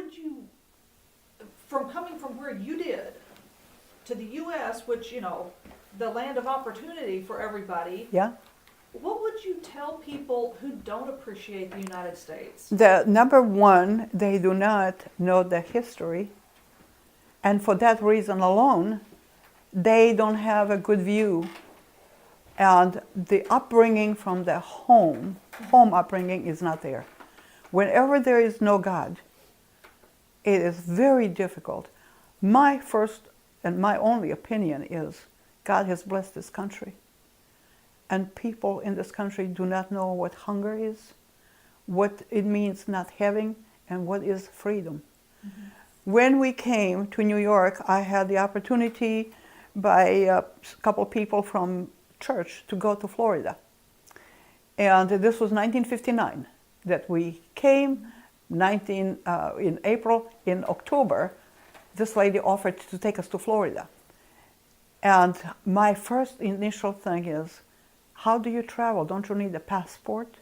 would you, from coming from where you did to the U.S., which, you know, the land of opportunity for everybody, Yeah. what would you tell people who don't appreciate the United States? The number one, they do not know the history, and for that reason alone, they don't have a good view. And the upbringing from the home upbringing is not there. Whenever there is no God, it is very difficult. My first and my only opinion is God has blessed this country. And people in this country do not know what hunger is, what it means not having, and what is freedom. Mm-hmm. When we came to New York, I had the opportunity by a couple of people from church to go to Florida. And this was 1959 that we came. In April, in October, this lady offered to take us to Florida. And my first initial thing is, how do you travel? Don't you need a passport?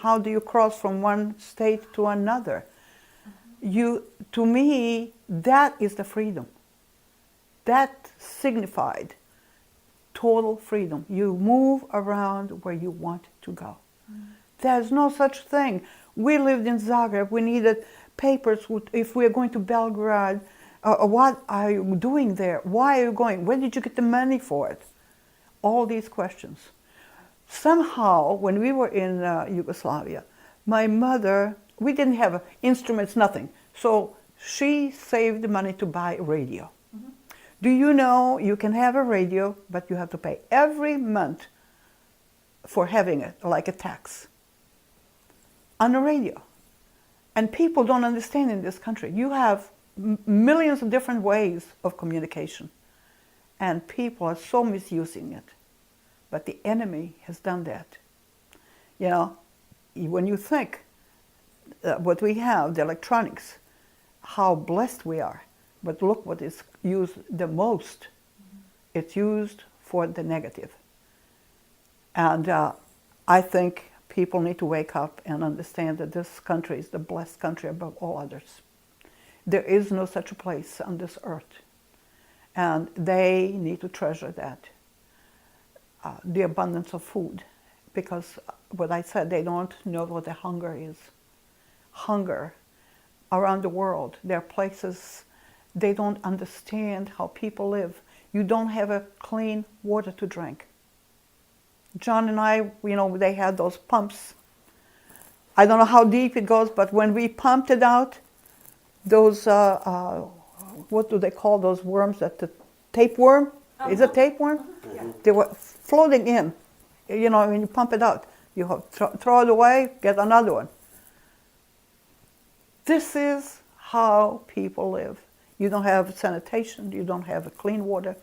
How do you cross from one state to another? To me, that is the freedom. That signified total freedom. You move around where you want to go. There's no such thing. We lived in Zagreb. We needed papers if we are going to Belgrade. What are you doing there? Why are you going? Where did you get the money for it? All these questions. Somehow, when we were in Yugoslavia, my mother, we didn't have instruments, nothing. So she saved the money to buy a radio. Mm-hmm. Do you know you can have a radio, but you have to pay every month for having it, like a tax, on a radio. And people don't understand in this country. You have millions of different ways of communication, and people are so misusing it. But the enemy has done that. You know, when you think what we have, the electronics, how blessed we are, but look what is used the most. It's used for the negative. And I think people need to wake up and understand that this country is the blessed country above all others. There is no such a place on this earth. And they need to treasure that. The abundance of food. Because what I said, they don't know what the hunger is. Hunger around the world. There are places they don't understand how people live. You don't have a clean water to drink. John and I, you know, they had those pumps. I don't know how deep it goes, but when we pumped it out, those, what do they call those worms? The tapeworm? Is it tapeworm? Yeah. They were floating in. You know, when you pump it out, you have throw it away, get another one. This is how people live. You don't have sanitation, you don't have clean water,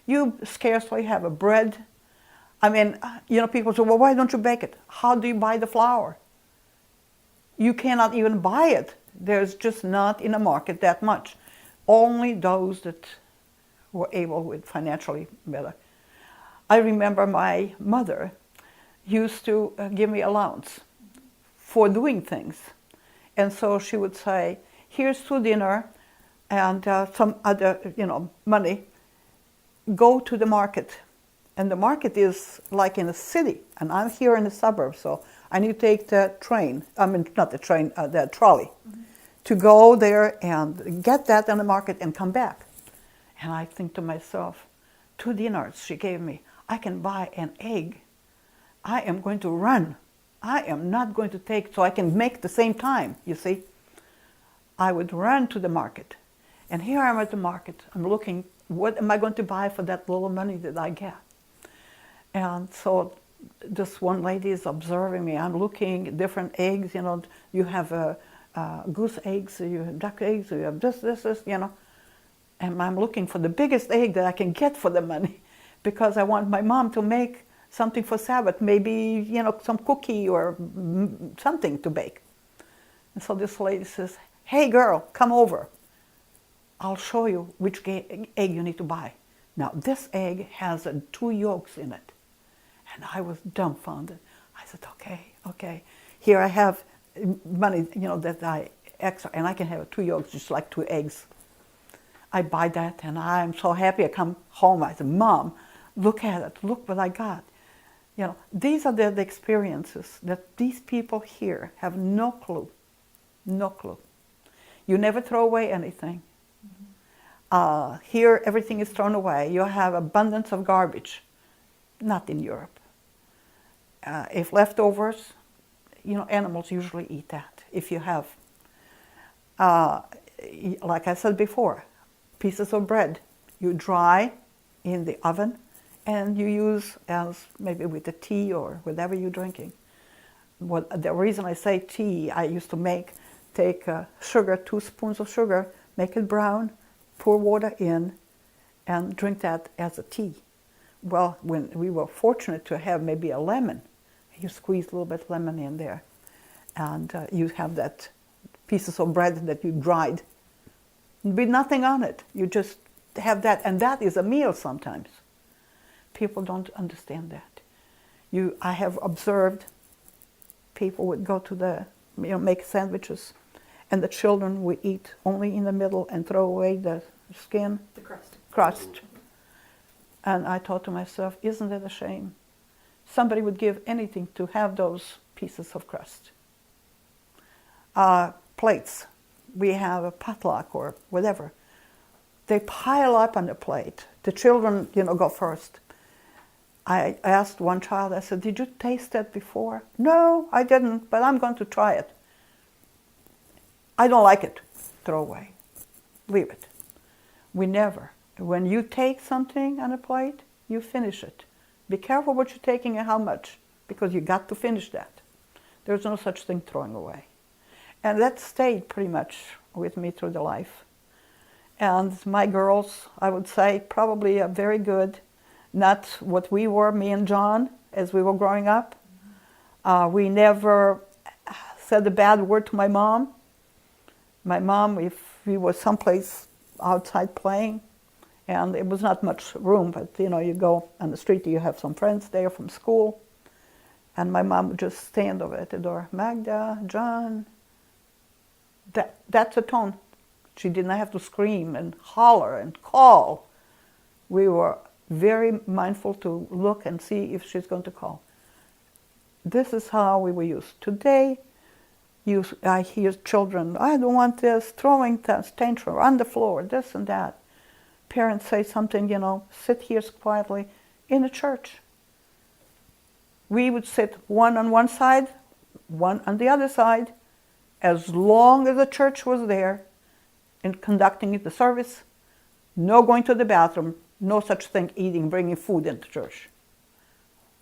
you scarcely have a bread. I mean, you know, people say, well, why don't you bake it? How do you buy the flour? You cannot even buy it. There's just not in the market that much. Only those that were able with financially better. I remember my mother used to give me allowance for doing things. And so she would say, here's to dinner and some other, you know, money. Go to the market. And the market is like in a city, and I'm here in the suburbs, so I need to take the train, I mean, not the train, the trolley, to go there and get that on the market and come back. And I think to myself, 2 dinars she gave me, I can buy an egg. I am going to run. I am not going to take, so I can make the same time, you see. I would run to the market. And here I am at the market. I'm looking, what am I going to buy for that little money that I get? And so this one lady is observing me. I'm looking at different eggs, you know. You have goose eggs, you have duck eggs, you have this, you know. And I'm looking for the biggest egg that I can get for the money because I want my mom to make something for Sabbath, maybe, you know, some cookie or something to bake. And so this lady says, hey girl, come over. I'll show you which egg you need to buy. Now this egg has 2 yolks in it. And I was dumbfounded. I said, okay. Here I have money, you know, that I extra, and I can have 2 yolks, just like 2 eggs. I buy that, and I'm so happy. I come home, I say, Mom, look at it, look what I got. You know, these are the experiences that these people here have no clue, no clue. You never throw away anything. Here, everything is thrown away. You have abundance of garbage. Not in Europe. If leftovers, you know, animals usually eat that. If you have, like I said before, pieces of bread, you dry in the oven, and you use as maybe with the tea or whatever you're drinking. The reason I say tea, I used to take sugar, 2 spoons of sugar, make it brown, pour water in, and drink that as a tea. Well, when we were fortunate to have maybe a lemon, you squeeze a little bit of lemon in there, and you have that pieces of bread that you dried with nothing on it. You just have that, and that is a meal sometimes. People don't understand that. I have observed people would go to make sandwiches, and the children would eat only in the middle and throw away the skin. The Crust. And I thought to myself, isn't that a shame? Somebody would give anything to have those pieces of crust. Plates. We have a potluck or whatever. They pile up on the plate. The children, go first. I asked one child, I said, did you taste that before? No, I didn't, but I'm going to try it. I don't like it. Throw away. Leave it. We never. When you take something on a plate, you finish it. Be careful what you're taking and how much, because you got to finish that. There's no such thing throwing away. And that stayed pretty much with me through the life. And my girls, I would say, probably are very good. Not what we were, me and John, as we were growing up. We never said a bad word to my mom. My mom, if we were someplace outside playing, and it was not much room, but you go on the street, you have some friends there from school, and my mom would just stand over at the door, Magda, John. That's a tone. She didn't have to scream and holler and call. We were very mindful to look and see if she's going to call. This is how we were used. Today, I hear children, I don't want this, throwing tantrum on the floor, this and that. Parents say something, sit here quietly in a church. We would sit one on one side, one on the other side, as long as the church was there in conducting the service. No going to the bathroom, no such thing eating, bringing food into church.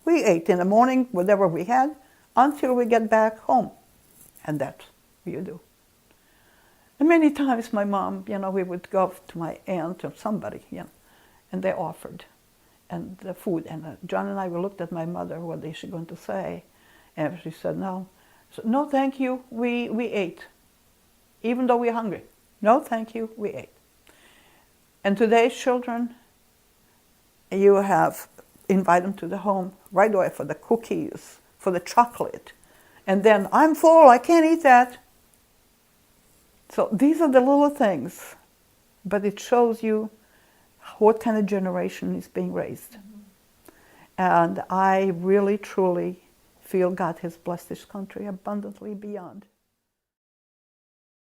We ate in the morning, whatever we had, until we get back home. And that's what you do. And many times my mom, we would go to my aunt or somebody, and they offered and the food. And John and I looked at my mother, what is she going to say? And she said, no. So, no, thank you, we ate. Even though we're hungry. No, thank you, we ate. And today's children, you invite them to the home right away for the cookies, for the chocolate. And then, I'm full, I can't eat that. So these are the little things, but it shows you what kind of generation is being raised. And I really, truly feel God has blessed this country abundantly beyond.